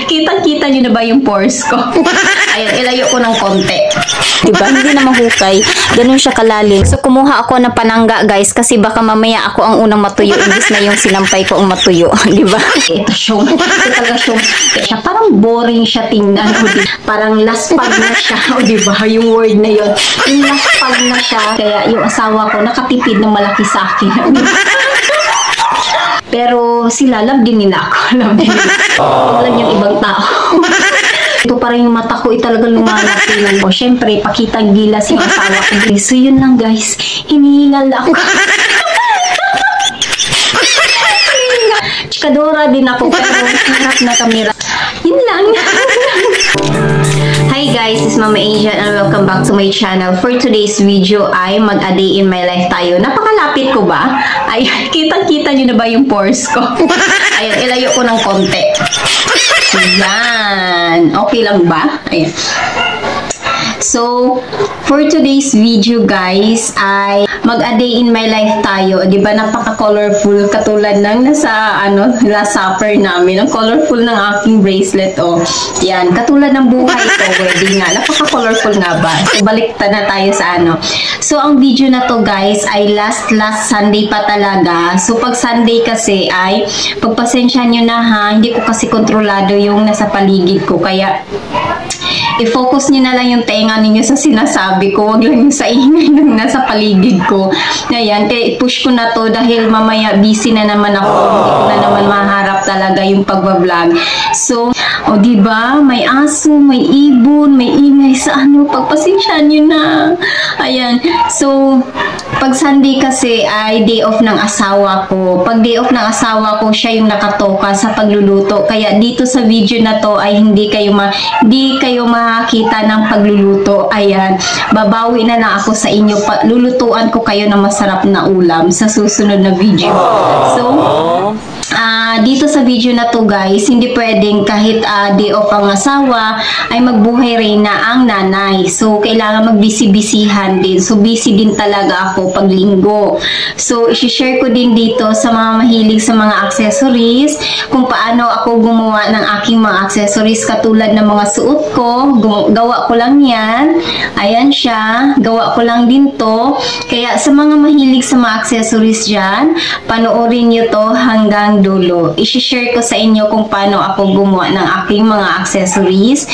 Kitang-kita nyo na ba yung pores ko? Ayan, ilayo ko ng konti. Diba? Hindi na mahukay. Ganun siya kalalim. So, kumuha ako ng panangga, guys, kasi baka mamaya ako ang unang matuyo imbis na yung sinampay ko ang matuyo. Diba? Ito talaga siya. Parang boring siya tingnan. Parang laspag na siya. O diba? Yung word na yun. Yung laspag na siya. Kaya yung asawa ko nakatipid ng malaki sa akin. Pero sila, love din nila ako. Love din nila. Huwag lang yung ibang tao. Ito pa rin yung mata ko, talagang lumalaki. O, syempre, pakitang gilas yung asawa ko. So, yun lang, guys. Hinihingal ako. Chikadora din ako, pero harap na kamera. Yun lang. Hi guys, it's Mama Asia and welcome back to my channel. For today's video ay mag-a day in my life tayo. Napakalapit ko ba? Ay, kitang-kita nyo na ba yung pores ko? Ayan, ilayo ko ng konti. Ayan. Okay lang ba? Ayan. So, for today's video guys, ay mag-a day in my life tayo. Diba napaka-colorful katulad ng nasa last supper namin. Ang colorful ng aking bracelet. Oh. Yan, katulad ng buhay ko, wedding nga. Napaka-colorful nga ba? So, baliktad na tayo sa So, ang video na to guys ay last Sunday pa talaga. So, pag Sunday kasi ay pagpasensya nyo na ha, hindi ko kasi kontrolado yung nasa paligid ko. Kaya, i-focus nyo na lang yung tenga ninyo sa sinasabi ko. Huwag lang yung sa ingay ng nasa paligid ko. Ayan, kaya i-push ko na to dahil mamaya busy na naman ako. Hindi ko na naman maharap talaga yung pagbablog. So, o diba, may aso, may ibon, may ingay sa pagpasensya nyo na. Ayan, so, pag Sunday kasi ay day off ng asawa ko. Pag day off ng asawa ko, siya yung nakatoka sa pagluluto. Kaya dito sa video na to ay hindi kayo makakita ng pagluluto. Ayan, babawi na lang ako sa inyo. Lulutuan ko kayo ng masarap na ulam sa susunod na video. So, dito sa video na to guys, hindi pwedeng kahit day off ang asawa ay magbuhay rin na ang nanay. So, kailangan magbisi-bisihan din. So, busy din talaga ako pag linggo. So, isi-share ko din dito sa mga mahilig sa mga accessories kung paano ako gumawa ng aking mga accessories katulad ng mga suot ko. Gawa ko lang yan. Ayan siya. Gawa ko lang din to. Kaya sa mga mahilig sa mga accessories dyan, panoorin nyo to hanggang dulo. I-share ko sa inyo kung paano ako gumawa ng aking mga accessories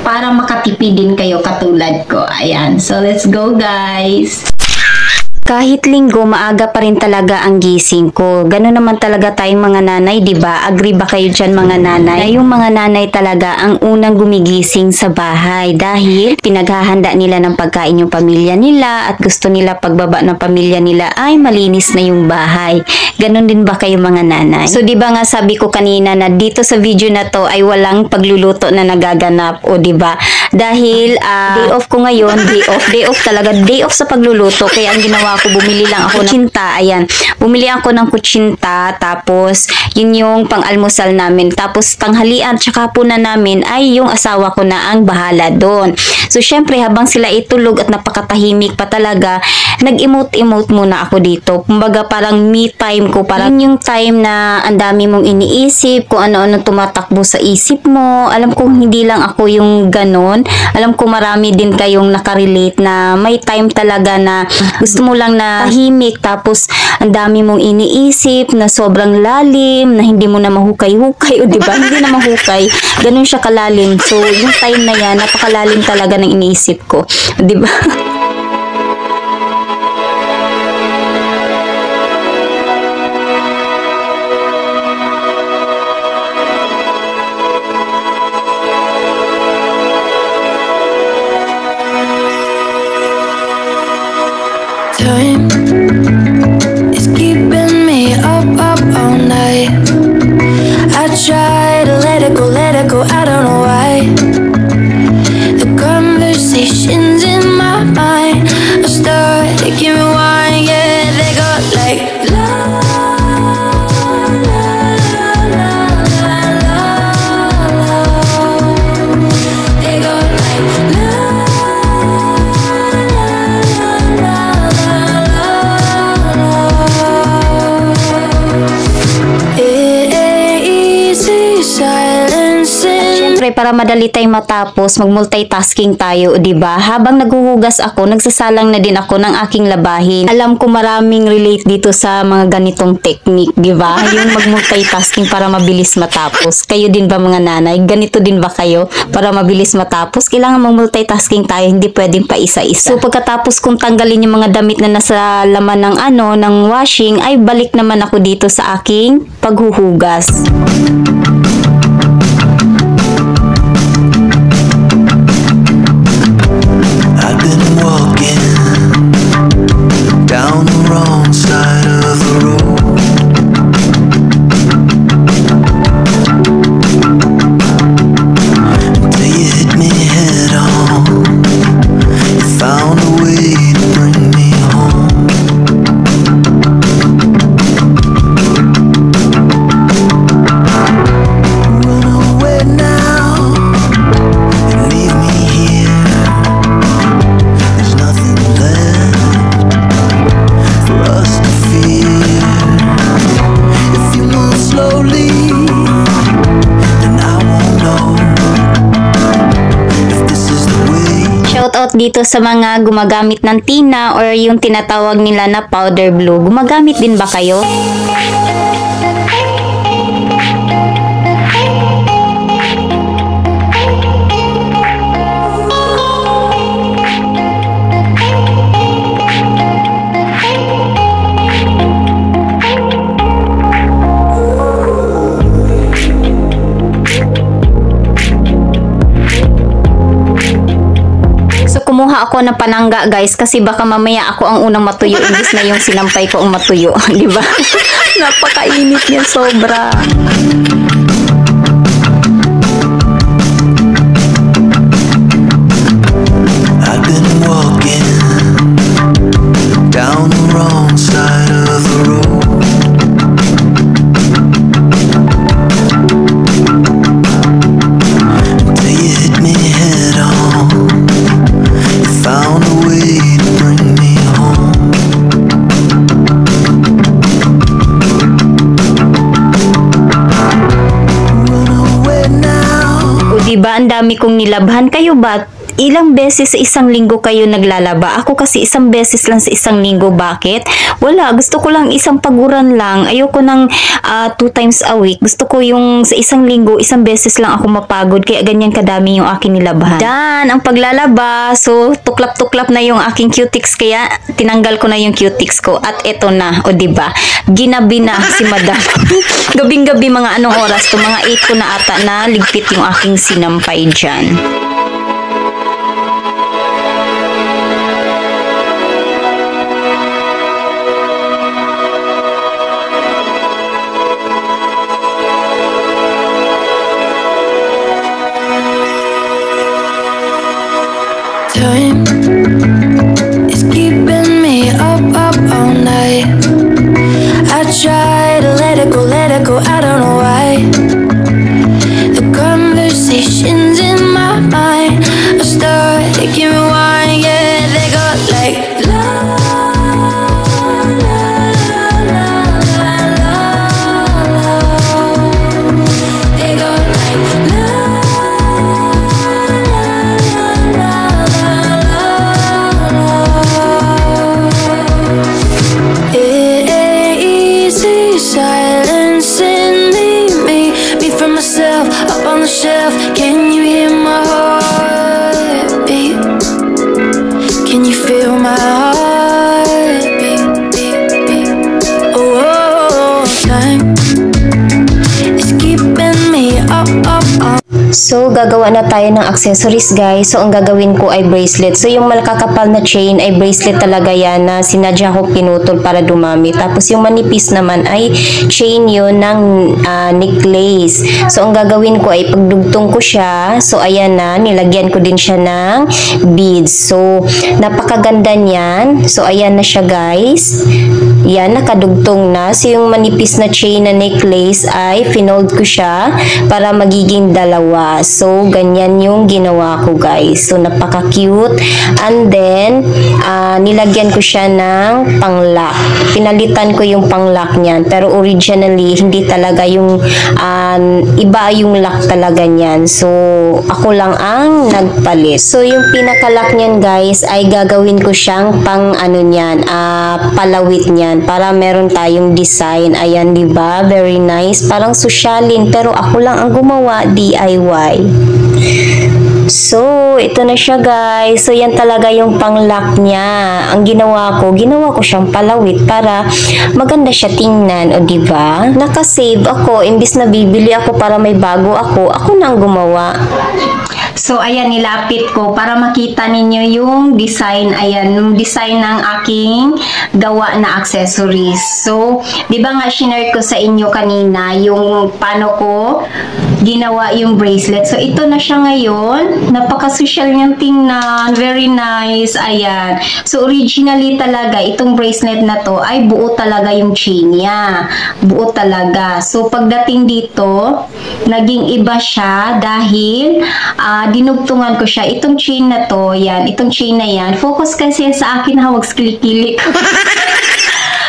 para makatipid din kayo katulad ko. Ayan. So, let's go guys! Kahit linggo, maaga pa rin talaga ang gising ko. Ganun naman talaga tayong mga nanay, di ba? Agree ba kayo dyan mga nanay? Na yung mga nanay talaga ang unang gumigising sa bahay dahil pinaghahanda nila ng pagkain yung pamilya nila at gusto nila pagbaba ng pamilya nila ay malinis na yung bahay. Ganun din ba kayo mga nanay? So, di ba nga sabi ko kanina na dito sa video na to ay walang pagluluto na nagaganap o di ba? Dahil day off ko ngayon, day off talaga, day off sa pagluluto. Kaya ang ginawa ko, bumili lang ako ng kutsinta. Ayan, bumili ako ng kutsinta, tapos yun yung pang-almusal namin. Tapos tanghalian, tsaka hapunan namin ay yung asawa ko na ang bahala doon. So, syempre, habang sila itulog at napakatahimik pa talaga, nag-emote-emote muna ako dito. Kumbaga, parang me time ko. Parang yung time na ang dami mong iniisip, kung ano-ano tumatakbo sa isip mo. Alam ko, hindi lang ako yung ganon. Alam ko, marami din kayong nakarelate na may time talaga na gusto mo lang na tahimik, tapos ang dami mong iniisip na sobrang lalim, na hindi mo na mahukay-hukay, o diba? Hindi na mahukay. Ganun siya kalalim. So, yung time na yan, napakalalim talaga ng iniisip ko. O diba? Time is keeping me up all night. I try to let it go, I don't know why. The conversations in my mind are starting to rewind, yeah, they go like la la la la la la. They go like la silence Siyempre, para madali tayong matapos, mag-multitasking tayo, 'di ba? Habang naghuhugas ako, nagsasalang na din ako ng aking labahin. Alam ko maraming relate dito sa mga ganitong technique, 'di ba? Yung mag-multitasking para mabilis matapos. Kayo din ba mga nanay? Ganito din ba kayo para mabilis matapos? Kailangan mag-multitasking tayo, hindi pwedeng pa isa-isa. So pagkatapos kong tanggalin yung mga damit na nasa laman ng ng washing, ay balik naman ako dito sa aking paghuhugas. I've been walking down the wrong side of the road. Until you hit me head on. You found a way to bring me home. Run away now and leave me here. There's nothing left for us to fear. If you move slowly, then I won't know if this is the way. Shoutout dito sa mga gumagamit ng tina or yung tinatawag nila na powder blue. Gumagamit din ba kayo? Kumuha ako ng panangga guys kasi baka mamaya ako ang unang matuyo imbis na yung sinampay ko ang matuyo, di ba? Napakainit niya sobra. I've been walking down the wrong side of the road. Until you hit me head on. You found a way to bring me home. Run away now. O diba ang dami kong nilabhan, kayo ba? Ilang beses sa isang linggo kayo naglalaba? Ako kasi isang beses lang sa isang linggo. Bakit? Wala. Gusto ko lang isang paguran lang. Ayoko ng 2 times a week. Gusto ko yung sa isang linggo, isang beses lang ako mapagod. Kaya ganyan kadami yung aking nilabhan. Dan, ang paglalaba. So, tuklap-tuklap na yung aking cutics. Kaya tinanggal ko na yung cutics ko. At eto na. O diba? Ginabi na si madam. Gabing-gabi mga anong oras to? Mga 8 ko na ata na ligpit yung aking sinampay dyan. Time is keeping me up all night. I try to let it go, I don't know why. The conversations in my mind are starting to rewind, yeah, they go like la la la la la la. They go like la. Up on the shelf, can you hear my heartbeat? Can you feel my heartbeat? Oh, time is keeping me up. So, gagawa na tayo ng accessories guys. So, ang gagawin ko ay bracelet. So, yung malakakapal na chain ay bracelet talaga yan na sinadya ko pinutol para dumami. Tapos, yung manipis naman ay chain yun ng necklace. So, ang gagawin ko ay pagdugtong ko siya. So, ayan na. Nilagyan ko din siya ng beads. So, napakaganda niyan. So, ayan na siya guys. Yan, nakadugtong na. So, yung manipis na chain na necklace ay finold ko siya para magiging dalawa. diba? So, ganyan yung ginawa ko, guys. So, napaka-cute. And then, nilagyan ko siya ng pang-lock. Pinalitan ko yung pang-lock niyan. Pero originally, hindi talaga yung iba yung lock talaga niyan. So, ako lang ang nagpalit. So, yung pinaka-lock niyan, guys, ay gagawin ko siyang pang ano niyan, palawit niyan para meron tayong design. Ayan, diba? Very nice. Parang sosyalin. Pero ako lang ang gumawa, DIY. So, ito na siya, guys. So, yan talaga yung pang-lock niya. Ang ginawa ko siyang palawit para maganda siya tingnan. O, diba? Nakasave ako. Imbis na bibili ako para may bago ako na ang gumawa. So, ayan, nilapit ko para makita ninyo yung design. Ayan, yung design ng aking gawa na accessories. So, di ba nga, shinare ko sa inyo kanina yung paano ko ginawa yung bracelet. So, ito na siya ngayon. Napaka-social niyang tingnan. Very nice. Ayan. So, originally talaga, itong bracelet na to ay buo talaga yung chain niya. Buo talaga. So, pagdating dito, naging iba siya dahil dinugtungan ko siya. Itong chain na to, yan, itong chain na yan, focus kasi sa akin, hawag skili-kili.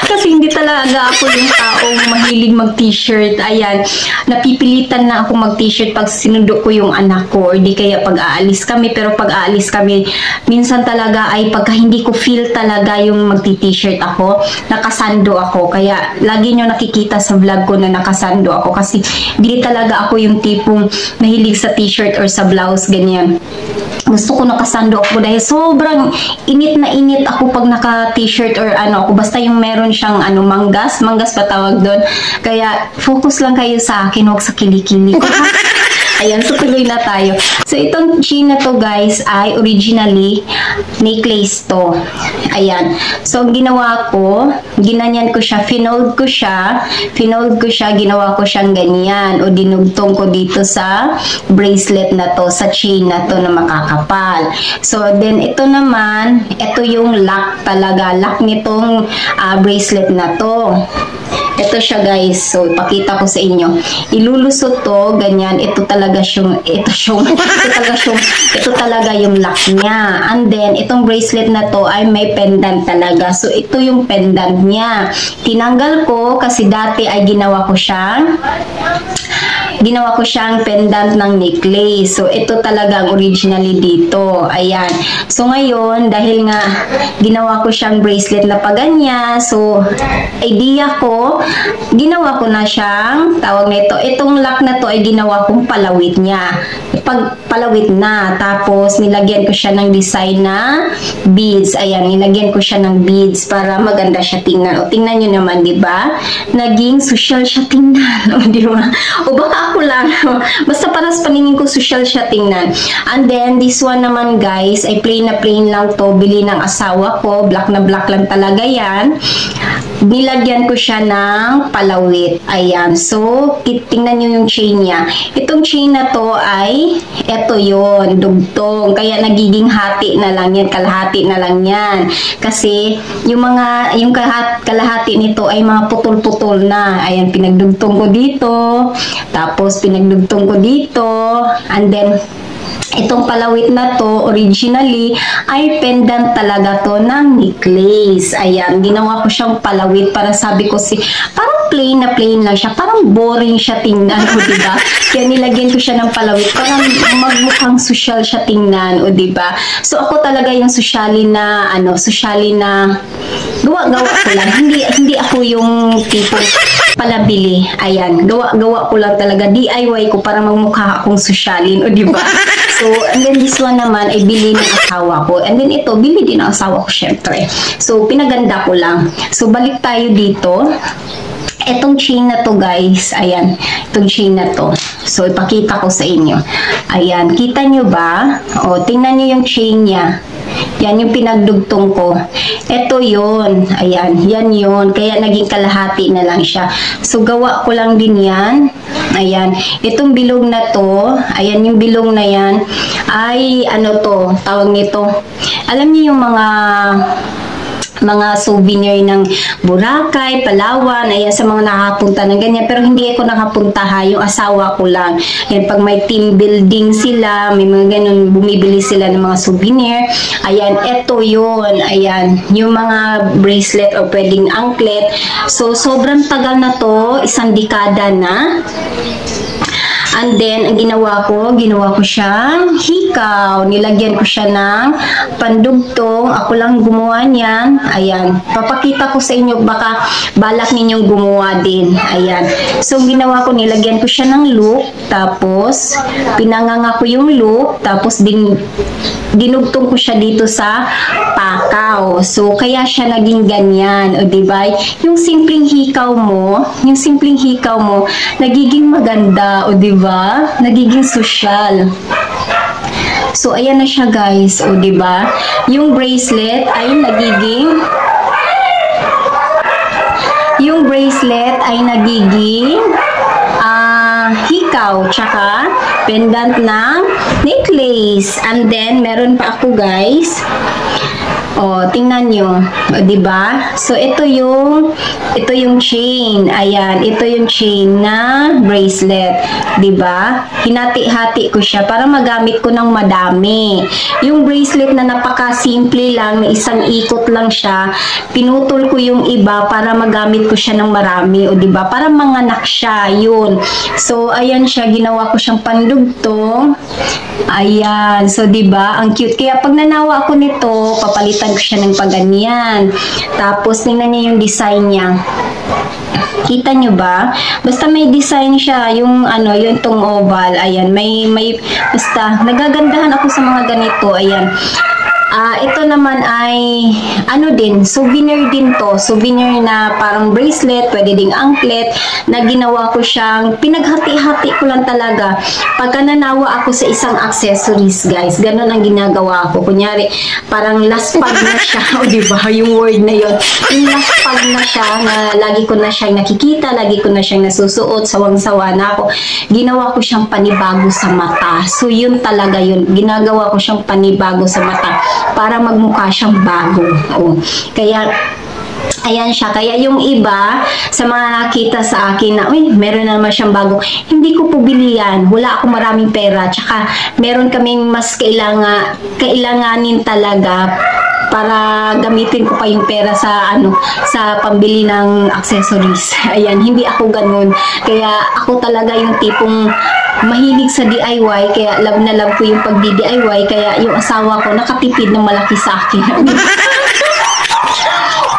Kasi hindi talaga ako yung taong mahilig mag-t-shirt. Ayan, napipilitan na ako mag-t-shirt pag sinundo ko yung anak ko or di kaya pag aalis kami. Pero pag aalis kami, minsan talaga ay pagka hindi ko feel talaga yung mag-t-shirt ako, nakasando ako. Kaya lagi nyo nakikita sa vlog ko na nakasando ako kasi hindi talaga ako yung tipong nahilig sa t-shirt or sa blouse, ganyan. Gusto ko nakasando ako dahil sobrang init na init ako pag naka-t-shirt or ano ako. Basta yung meron siyang manggas pa tawag doon. Kaya focus lang kayo sa akin, huwag sa kilikili ko. Ayan, so tuloy na tayo. So, itong chain na to, guys, ay originally necklace to. Ayan. So, ang ginawa ko, ginanyan ko siya, finold ko siya, ginawa ko siyang ganyan, o dinugtong ko dito sa bracelet na to, sa chain na to na makakapal. So, then, ito naman, ito yung lock talaga, lock nitong bracelet na to. Ito siya, guys. So, ipakita ko sa inyo. Ilulusot to, ganyan. Ito talaga yung lock niya. And then, itong bracelet na to ay may pendant talaga. So, ito yung pendant niya. Tinanggal ko kasi dati ay ginawa ko siyang pendant ng necklace. So, ito talaga originally dito. Ayan. So, ngayon, dahil nga ginawa ko siyang bracelet na paganyan, so, idea ko, ginawa ko na siyang, tawag nito, itong lock na to ay ginawa kong palawit niya. Palawit na. Tapos, nilagyan ko siya ng design na beads. Ayan, nilagyan ko siya ng beads para maganda siya tingnan. O, tingnan nyo naman, di ba? Naging social siya tingnan. O, di ba? O, baka ako lang. Basta para sa paningin ko, social siya tingnan. And then, this one naman, guys, ay plain na plain lang to. Bili ng asawa ko. Black na black lang talaga yan. Nilagyan ko siya ng palawit. Ayan. So, tingnan nyo yung chain niya. Itong chain na to ay, eto yon, dugtong. Kaya nagiging hati na lang yan. Kalahati na lang yan. Kasi, yung kalahati nito ay mga putol-putol na. Ayan, pinagdugtong ko dito. Tapos, pinagdugtong ko dito. And then, itong palawit na to, originally, ay pendant talaga to ng necklace. Ayan, ginawa ko siyang palawit para sabi ko parang plain na plain lang siya. Parang boring siya tingnan, o diba? Kaya nilagyan ko siya ng palawit. Parang magmukhang social siya tingnan, o diba? So, ako talaga yung sosyali na gawa-gawa ko lang. Hindi ako yung tipo palabili. Ayan, gawa ko lang talaga. DIY ko para magmukha akong sosyalin, o diba? So, and then this one naman ay bili ng asawa ko. And then ito, bili din ng asawa ko, syempre. So, pinaganda ko lang. So, balik tayo dito. Etong chain na to, guys, ayan, itong chain na to. So, ipakita ko sa inyo. Ayan, kita nyo ba? O, tingnan nyo yung chain niya. Yan yung pinagdugtong ko. Ito yun. Ayan, yan yun. Kaya naging kalahati na lang siya. So, gawa ko lang din yan. Ayan. Itong bilog na to, ayan yung bilog na yan, ay, ano to, tawag nito. Alam niyo yung mga mga souvenir ng Boracay, Palawan, ayan, sa mga nakapunta ng ganyan. Pero hindi ako nakapunta ha, yung asawa ko lang. Ayan, pag may team building sila, may mga ganun, bumibili sila ng mga souvenir. Ayan, eto yun. Ayan, yung mga bracelet o pwedeng anklet. So, sobrang tagal na to, 1 dekada na. And then, ang ginawa ko siyang hikaw. Nilagyan ko siya ng pandugtong. Ako lang gumawa niyan. Ayan. Papakita ko sa inyo, baka balak ninyong gumawa din. Ayan. So, ginawa ko, nilagyan ko siya ng loop. Tapos, pinanganga ko yung loop. Tapos, dinugtong ko siya dito sa pakaw. So, kaya siya naging ganyan. O, diba? Yung simpleng hikaw mo, nagiging maganda. O, diba? Nagiging social. So, ayan na siya, guys. O, diba? Yung bracelet ay nagiging hikaw, tsaka pendant ng necklace. And then, meron pa ako, guys. O, tingnan nyo. O, diba? So, ito yung chain. Ayan, ito yung chain na bracelet. Diba? Hinati-hati ko siya para magamit ko ng madami. Yung bracelet na napaka-simple lang, na isang ikot lang siya, pinutol ko yung iba para magamit ko siya ng marami. O, diba? Para manganak siya. Yun. So, ayan siya. Ginawa ko siyang pandugtong. Ayan. So, diba? Ang cute. Kaya, pag nanawa ako nito, papalitan ko siya ng paganyan. Tapos, tingnan niyo yung design niya. Kita nyo ba? Basta may design siya, yung tong oval. Ayan, basta, nagagandahan ako sa mga ganito. Ayan. Ito naman ay, souvenir din to. Souvenir na parang bracelet, pwede ding anklet, na ginawa ko siyang, pinaghati-hati ko lang talaga. Pagka nanawa ako sa isang accessories, guys, ganun ang ginagawa ko. Kunyari, parang last pag na siya, o diba, yung word na yun. Yung last pag na siya, na lagi ko na siyang nakikita, lagi ko na siyang nasusuot, sawang-sawa na ako. Ginawa ko siyang panibago sa mata. So, yun talaga yun. Ginagawa ko siyang panibago sa mata para magmukha siyang bago. Oh. Kaya, ayan siya. Kaya yung iba, sa mga nakita sa akin na, uy, meron na naman siyang bago. Hindi ko po bili yan. Wala akong maraming pera. Tsaka, meron kaming mas kailanganin talaga para gamitin ko pa yung pera sa sa pambili ng accessories. Ayan, hindi ako ganun. Kaya ako talaga yung tipong mahilig sa DIY, kaya love na love ko yung pagdi-DIY, kaya yung asawa ko nakatipid ng malaki sa akin.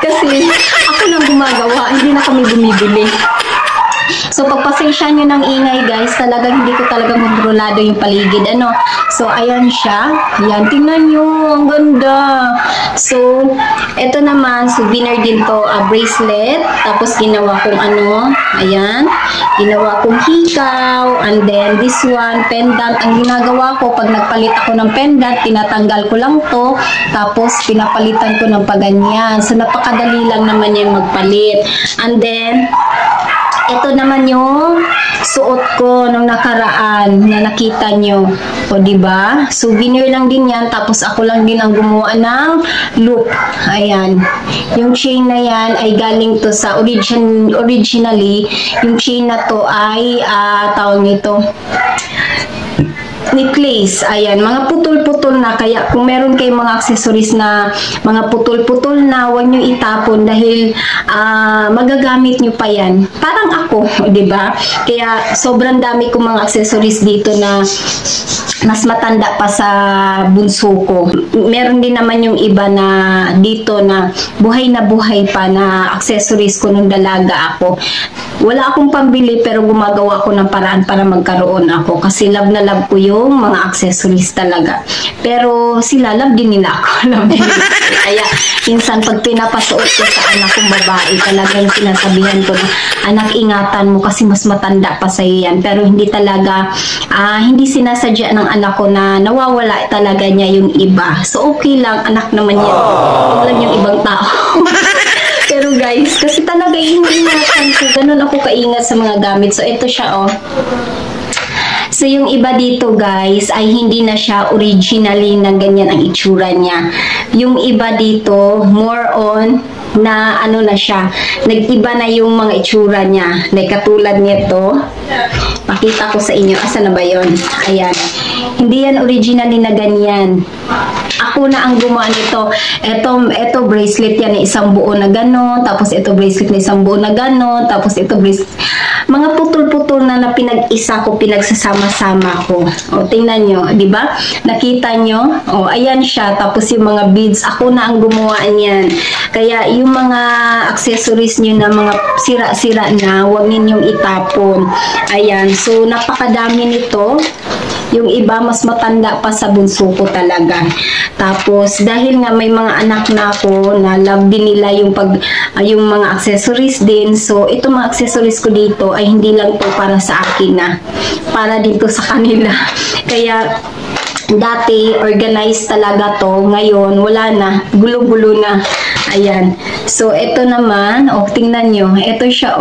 Kasi ako nang gumagawa, hindi na kami bumibili. So, pagpasensya nyo ng ingay, guys, talagang hindi ko talaga kontrolado yung paligid. So, ayan siya. Ayan, tingnan nyo. Ang ganda. So, ito naman, souvenir din to, bracelet. Tapos, ginawa kong ayan. Ginawa kong hikaw. And then, this one, pendant. Ang ginagawa ko, pag nagpalit ako ng pendant, tinatanggal ko lang to. Tapos, pinapalitan ko ng paganyan. So, napakadali lang naman yung magpalit. And then, ito naman yung suot ko nung nakaraan na nakita nyo. O, diba? Souvenir lang din yan. Tapos, ako lang din ang gumawa ng loop. Ayan. Yung chain na yan ay galing to sa originally, yung chain na to ay, tawag nito, necklace. Ayan, mga putol-putol na. Kaya kung meron kayong mga accessories na mga putol-putol na, huwag nyo itapon dahil magagamit nyo pa yan. Parang ako, diba? Kaya sobrang dami kong mga accessories dito na mas matanda pa sa bunso ko. Meron din naman yung iba na dito na buhay pa na accessories ko nung dalaga ako. Wala akong pambili pero gumagawa ko ng paraan para magkaroon ako kasi love na love ko yung mga accessories talaga. Pero sila, love din nila ako. Love din nila. Kaya minsan pag pinapasuot ko sa anak kong babae, talagang sinasabihan ko na, anak, ingatan mo kasi mas matanda pa sa'yo yan. Pero hindi talaga, hindi sinasadya ng anak ko na nawawala talaga niya yung iba. So okay lang, anak naman yan. Huwag lang yung ibang tao. Pero guys, kasi talaga ingatan ko, ganun ako kaingat sa mga gamit. So ito siya, oh. So yung iba dito guys ay hindi na siya originally na ganyan ang itsura niya. Yung iba dito more on na ano na siya, nag-iba na yung mga itsura niya. Like katulad nito, pakita ko sa inyo, asa na ba yun? Ayan, hindi yan originally na ganyan. Ako na ang gumawa nito. Ito bracelet yan na isang buo na ganon, tapos ito bracelet na isang buo na ganon, tapos ito bracelet, mga putol-putol na pinag-isa ko, pinagsasama-sama ko. O, tingnan nyo, di ba? Nakita nyo? O, ayan siya. Tapos yung mga beads, ako na ang gumawa niyan. Kaya yung mga accessories nyo na mga sira-sira na, huwag ninyong itapon. Ayan. So, napakadami nito. Yung iba, mas matanda pa sa bunso ko talaga. Tapos, dahil nga may mga anak na ako, na love din nila yung yung mga accessories din. So, itong mga accessories ko dito ay hindi lang to para sa akin na. Para dito sa kanila. Kaya, dati, organized talaga to. Ngayon, wala na. Gulo-gulo na. Ayan. So, ito naman, tingnan nyo. Ito siya,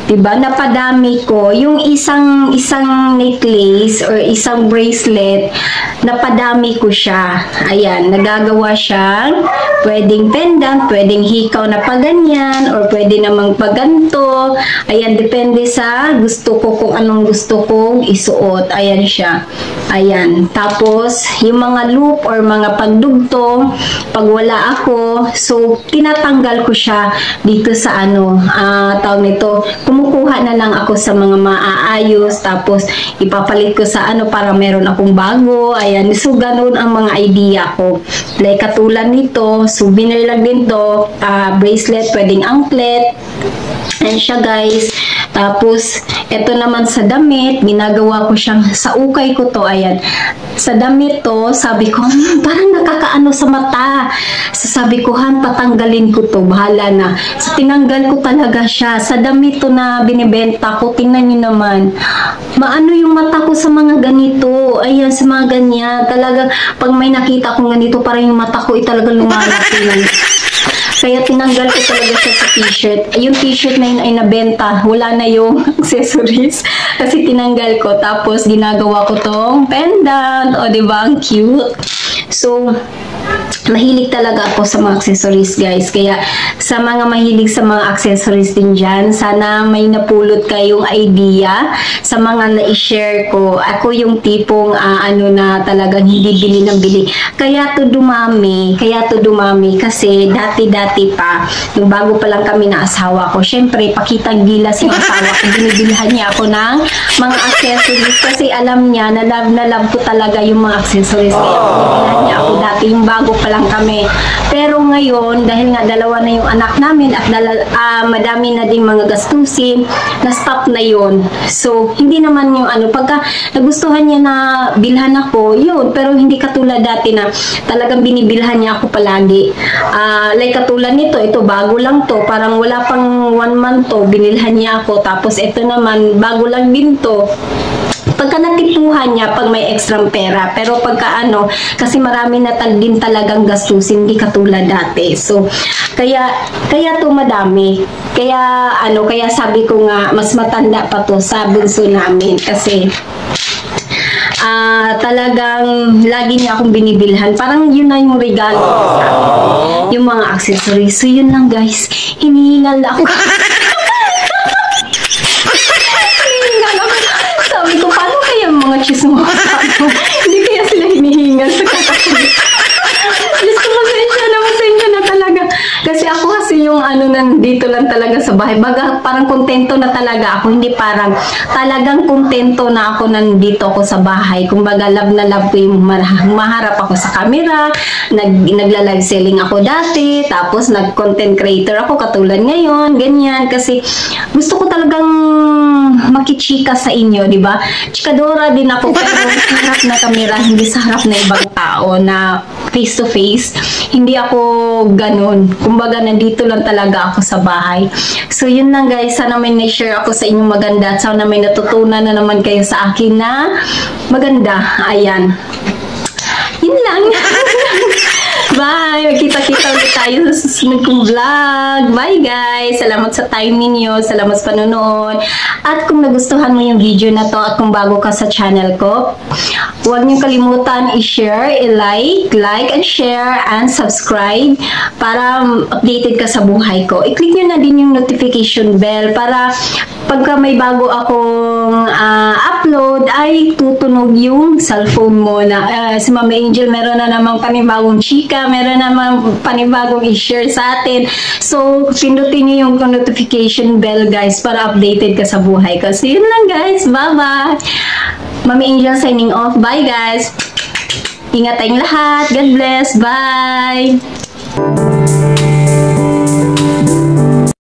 diba? Napadami ko. Yung isang necklace or isang bracelet, napadami ko siya. Ayan. Nagagawa siyang pwedeng pendant, pwedeng hikaw na paganyan, or pwede namang paganto. Ayan. Depende sa gusto ko, kung anong gusto kong isuot. Ayan siya. Ayan. Tapos, yung mga loop or mga pagdugtong, pag wala ako, so, tinatanggal ko siya dito sa tawag nito, kumukuha na lang ako sa mga maaayos, tapos ipapalit ko sa para meron akong bago. Ayan. So, ganun ang mga idea ko. Like, katulad nito, souvenir lang din to, bracelet, pwedeng anklet. Ayan siya guys. Tapos, ito naman sa damit, ginagawa ko siyang, sa ukay ko to, ayan. Sa damit to, sabi ko, parang nakakaano sa mata. So, sabi ko, patanggalin ko to, bahala na. So, tinanggal ko talaga siya. Sa damit to na binibenta ko, tingnan niyo naman. Maano yung mata ko sa mga ganito. Ayan, sa mga ganyan. Talagang, pag may nakita kong ganito, parang yung mata ko talagang lumalaki. Kaya tinanggal ko talaga siya sa t-shirt. Yung t-shirt na yun ay nabenta. Wala na yung accessories. Kasi tinanggal ko. Tapos ginagawa ko tong pendant. O, diba? Ang cute. So, mahilig talaga ako sa mga accessories guys. Kaya sa mga mahilig sa mga accessories din dyan, sana may napulot kayong idea sa mga na-share ko. Ako yung tipong na talagang hindi bili ng bili. Kaya to dumami kasi dati-dati pa, yung bago pa lang kami na asawa ko, syempre pakitang gilas yung asawa ko, binibilhan niya ako ng mga accessories kasi alam niya na love ko talaga yung mga accessories. Kaya binibilhan niya ako dati yung bago pa lang kami. Pero ngayon, dahil nga dalawa na yung anak namin at madami na ding mga gastusin, na-stop na yun. So, hindi naman yung pagka nagustuhan niya na bilhan ako, yun. Pero hindi katulad dati na talagang binibilhan niya ako palagi. Like katulad nito, ito bago lang to. Parang wala pang 1 month to, binilhan niya ako. Tapos ito naman, bago lang din to. Pagka natipuhan niya, pag may extra pera. Pero pagka kasi marami na din talagang gastusin, hindi katulad dati. So, kaya to madami. Kaya, kaya sabi ko nga, mas matanda pa to sa bunso namin. Kasi, talagang lagi niya akong binibilhan. Parang yun na yung regalo sa akin. Yung mga accessories. So, yun lang guys. Hinihingal ako. Sabi ko, paano kaya mga chismosa? Hindi kaya sila hinihingal sa katakulit. Diyos ko, pasensya na talaga. Kasi ako yung nandito lang talaga sa bahay. Baga, parang kontento na talaga ako. Hindi parang, talagang kontento na ako nandito ako sa bahay. Kumbaga, love na love ko yung maharap ako sa camera. Nagla-live selling ako dati. Tapos, nag-content creator ako katulad ngayon. Ganyan. Kasi, gusto ko talagang makichika sa inyo, di ba? Chikadora din ako, pero sa harap na camera, hindi sa harap na ibang tao na face to face. Hindi ako ganun. Kumbaga, nandito lang talaga ako sa bahay. So, yun lang guys. Sana may na-share ako sa inyong maganda at sana may natutunan na naman kayo sa akin na maganda. Ayan. Yun lang. Bye! Magkita-kita ulit tayo sa susunod kong vlog. Bye guys! Salamat sa time ninyo. Salamat sa panonood. At kung nagustuhan mo yung video na to at kung bago ka sa channel ko, huwag niyong kalimutan i-share, i-like, and share, and subscribe para updated ka sa buhay ko. I-click nyo na din yung notification bell para pagka may bago akong upload ay tutunog yung cellphone mo na si Mama Angel meron na namang panibagong chika, meron namang panibagong i-share sa atin. So, pindutin nyo yung notification bell guys para updated ka sa buhay ko. So, yun lang guys. Bye-bye! Mama Angel signing off. Bye guys! Ingat tayong lahat. God bless. Bye!